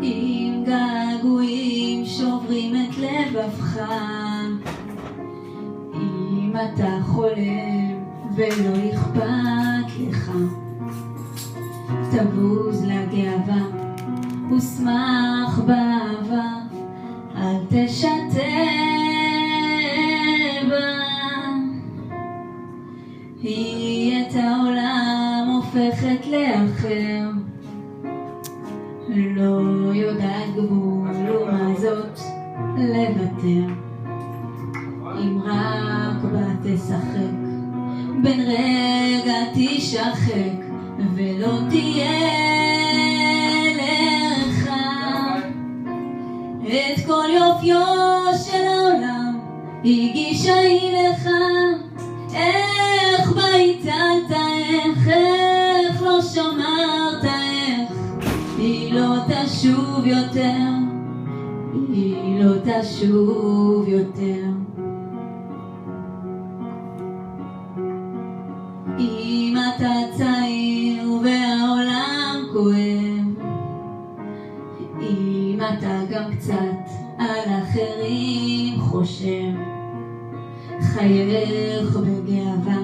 עם געגועים שוברים את לבבך, אם אתה חולם ולא אכפת לך, תבוז לגאווה ושמח באהבה, אל תשתה בה. היא את העולם הופכת לאחר, לא יודעת גבול ומה זאת לוותר, אם רק בה תשחק, בן רגע תשחק ולא תהיה לך. את כל יופיו של העולם הגישה היא לך, איך ביטלת, איך לא שמרת, איך היא לא תשוב יותר, היא לא תשוב יותר. אם אתה צעיר והעולם כואב, אם אתה גם קצת על אחרים חושב, חייך בגאווה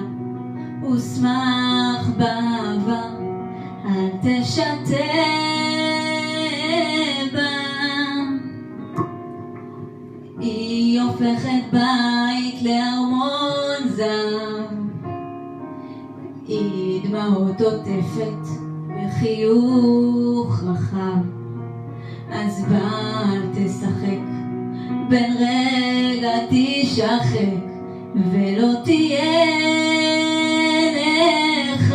ושמח באהבה, אל תשתה בה. היא הופכת בית לארמון זהב, היא דמעות עוטפת וחיוך רחב, אז בל תשחק, בן רגע תשחק ולא תהיה לך.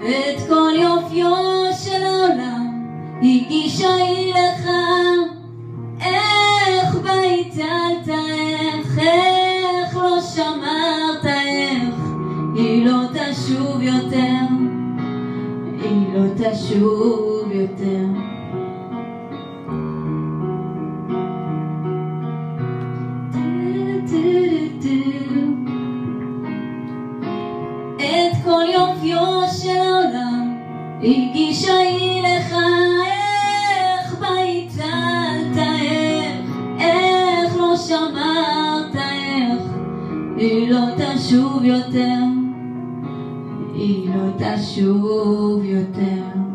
את כל יופיו של העולם הגישה היא לך, איך ביטלת, איך לא שמרת, איך היא לא תשוב יותר, היא לא תשוב יותר. את כל יופיו של העולם הגישה היא לך, איך ביטלת, איך לא שמרת, איך היא לא תשוב יותר, היא לא תשוב יותר.